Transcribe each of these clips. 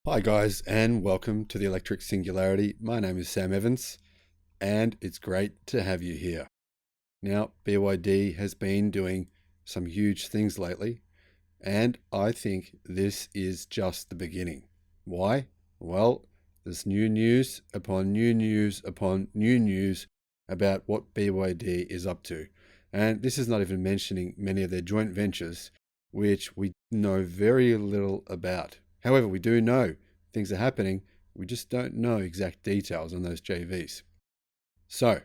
Hi guys, and welcome to the Electric Singularity. My name is Sam Evans, and it's great to have you here. Now, BYD has been doing some huge things lately, and I think this is just the beginning. Why? Well, there's new news upon new news upon new news about what BYD is up to. And this is not even mentioning many of their joint ventures, which we know very little about. However, we do know things are happening. We just don't know exact details on those JVs. So,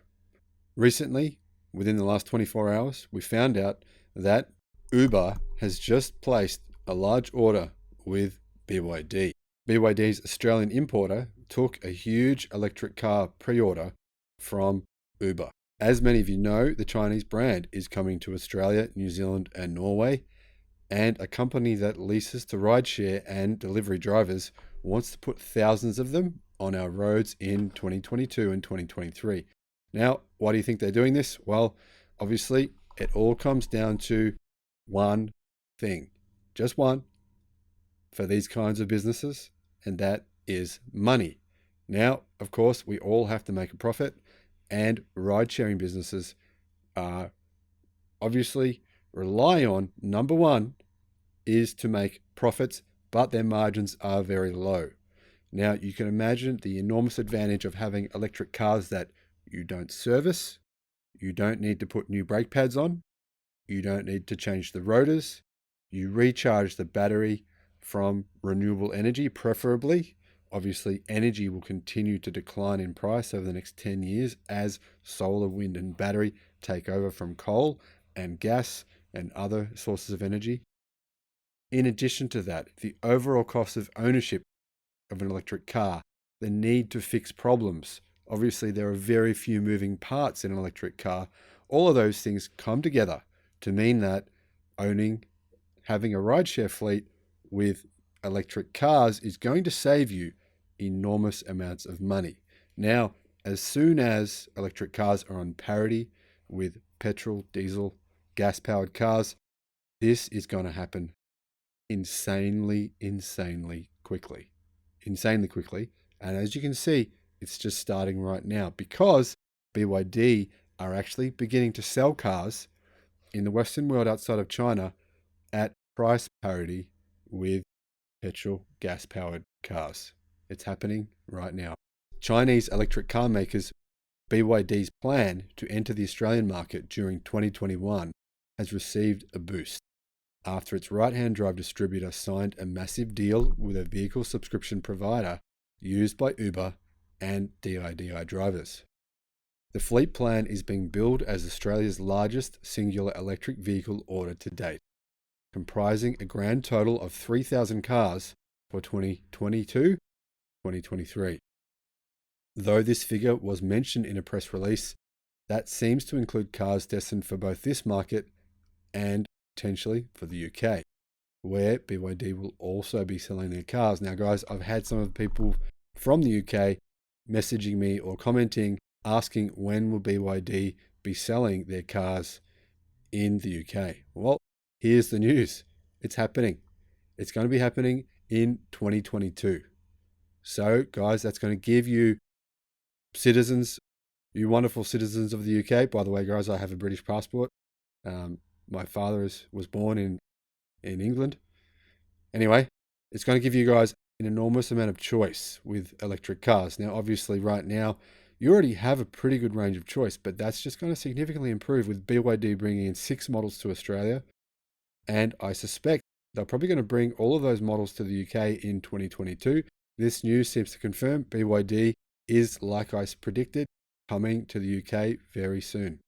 recently, within the last 24 hours, we found out that Uber has just placed a large order with BYD. BYD's Australian importer took a huge electric car pre-order from Uber. As many of you know, the Chinese brand is coming to Australia, New Zealand, and Norway, and a company that leases to rideshare and delivery drivers wants to put thousands of them on our roads in 2022 and 2023. Now, why do you think they're doing this? Well, obviously, it all comes down to one thing, just one, for these kinds of businesses, and that is money. Now, of course, we all have to make a profit, and ride-sharing businesses are obviously rely on, number one, is to make profits, but their margins are very low. Now, you can imagine the enormous advantage of having electric cars that you don't service, you don't need to put new brake pads on, you don't need to change the rotors, you recharge the battery from renewable energy, preferably. Obviously, energy will continue to decline in price over the next 10 years as solar, wind, and battery take over from coal and gas and other sources of energy. In addition to that, the overall cost of ownership of an electric car, the need to fix problems. Obviously, there are very few moving parts in an electric car. All of those things come together to mean that having a rideshare fleet with electric cars is going to save you enormous amounts of money. Now, as soon as electric cars are on parity with petrol, diesel, gas-powered cars, this is going to happen insanely quickly. And as you can see, it's just starting right now because BYD are actually beginning to sell cars in the Western world outside of China at price parity with petrol gas powered cars. It's happening right now. Chinese electric car makers BYD's plan to enter the Australian market during 2021 has received a boost after its right-hand drive distributor signed a massive deal with a vehicle subscription provider used by Uber and DIDI drivers. The fleet plan is being billed as Australia's largest singular electric vehicle order to date, comprising a grand total of 3,000 cars for 2022-2023. Though this figure was mentioned in a press release, that seems to include cars destined for both this market and potentially for the UK, where BYD will also be selling their cars. Now, guys, I've had some of the people from the UK messaging me or commenting, asking when will BYD be selling their cars in the UK. Well, here's the news. It's happening. It's going to be happening in 2022. So, guys, that's going to give you citizens, you wonderful citizens of the UK. By the way, guys, I have a British passport. My father was born in England. Anyway, it's going to give you guys an enormous amount of choice with electric cars. Now, obviously, right now, you already have a pretty good range of choice, but that's just going to significantly improve with BYD bringing in 6 models to Australia. And I suspect they're probably going to bring all of those models to the UK in 2022. This news seems to confirm BYD is, like I predicted, coming to the UK very soon.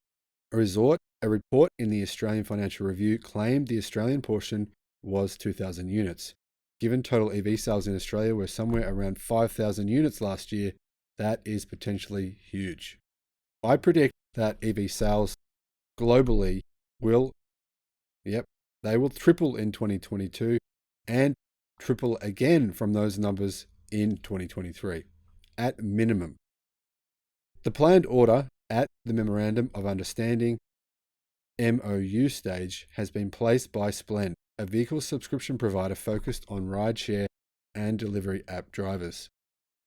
A report in the Australian Financial Review claimed the Australian portion was 2,000 units. Given total EV sales in Australia were somewhere around 5,000 units last year, that is potentially huge. I predict that EV sales globally will triple in 2022 and triple again from those numbers in 2023, at minimum. The planned order at the Memorandum of Understanding MOU stage has been placed by Splend, a vehicle subscription provider focused on rideshare and delivery app drivers.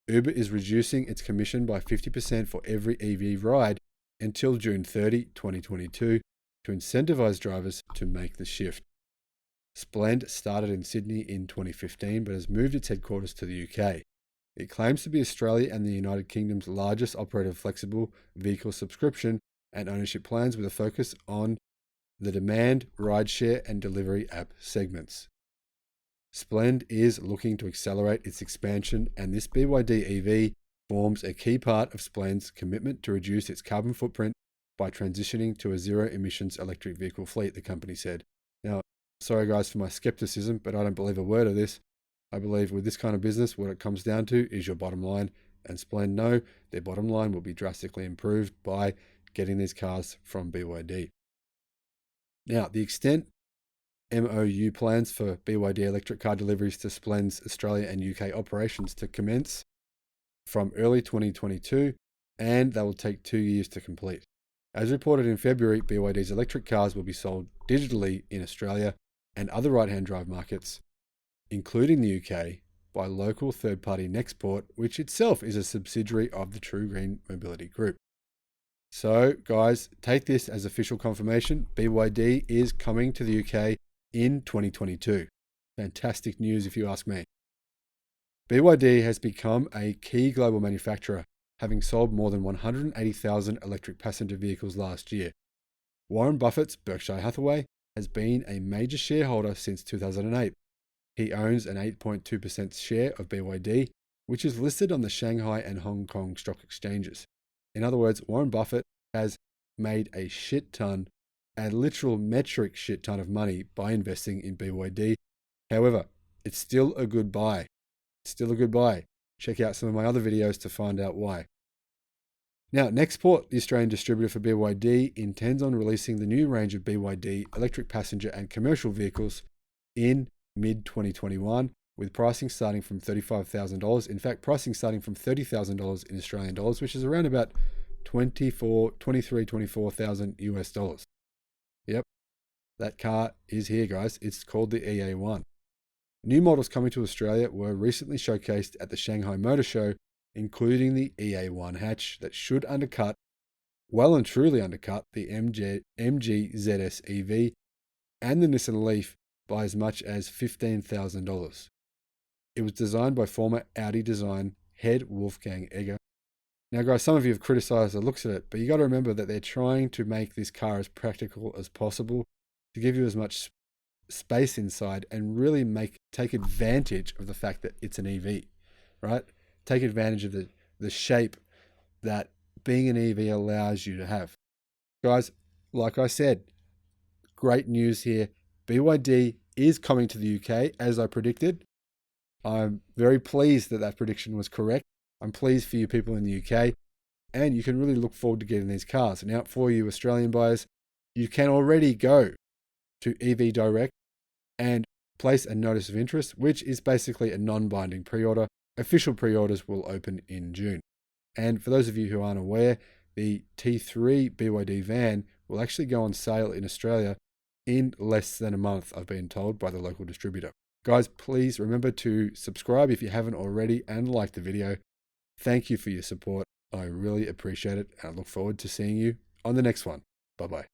Uber is reducing its commission by 50% for every EV ride until June 30, 2022, to incentivize drivers to make the shift. Splend started in Sydney in 2015 but has moved its headquarters to the UK. It claims to be Australia and the United Kingdom's largest operator of flexible vehicle subscription and ownership plans, with a focus on the demand, rideshare, and delivery app segments. Splend is looking to accelerate its expansion, and this BYD EV forms a key part of Splend's commitment to reduce its carbon footprint by transitioning to a zero-emissions electric vehicle fleet, the company said. Now, sorry guys for my skepticism, but I don't believe a word of this. I believe with this kind of business, what it comes down to is your bottom line, and Splend know their bottom line will be drastically improved by getting these cars from BYD. Now, the extent MOU plans for BYD electric car deliveries to Splend's Australia and UK operations to commence from early 2022, and they will take 2 years to complete. As reported in February, BYD's electric cars will be sold digitally in Australia and other right-hand drive markets, including the UK, by local third-party Nextport, which itself is a subsidiary of the True Green Mobility Group. So, guys, take this as official confirmation. BYD is coming to the UK in 2022. Fantastic news if you ask me. BYD has become a key global manufacturer, having sold more than 180,000 electric passenger vehicles last year. Warren Buffett's Berkshire Hathaway has been a major shareholder since 2008. He owns an 8.2% share of BYD, which is listed on the Shanghai and Hong Kong stock exchanges. In other words, Warren Buffett has made a shit ton, a literal metric shit ton of money by investing in BYD. However, it's still a good buy. Still a good buy. Check out some of my other videos to find out why. Now, Nextport, the Australian distributor for BYD, intends on releasing the new range of BYD electric passenger and commercial vehicles in mid-2021, with pricing starting from $35,000. In fact, pricing starting from $30,000 in Australian dollars, which is around about $24,000 US dollars. Yep, that car is here, guys. It's called the EA1. New models coming to Australia were recently showcased at the Shanghai Motor Show, including the EA1 hatch that should well and truly undercut the MG ZS EV and the Nissan Leaf by as much as $15,000. It was designed by former Audi design head Wolfgang Egger. Now guys, some of you have criticized the looks of it, but you got to remember that they're trying to make this car as practical as possible to give you as much space inside and really take advantage of the fact that it's an EV, right? Take advantage of the shape that being an EV allows you to have. Guys, like I said, great news here. BYD is coming to the UK as I predicted. I'm very pleased that that prediction was correct. I'm pleased for you people in the UK, and you can really look forward to getting these cars. Now, for you Australian buyers, you can already go to EV Direct and place a notice of interest, which is basically a non-binding pre-order. Official pre-orders will open in June. And for those of you who aren't aware, the T3 BYD van will actually go on sale in Australia in less than a month, I've been told by the local distributor. Guys, please remember to subscribe if you haven't already and like the video. Thank you for your support. I really appreciate it, and I look forward to seeing you on the next one. Bye-bye.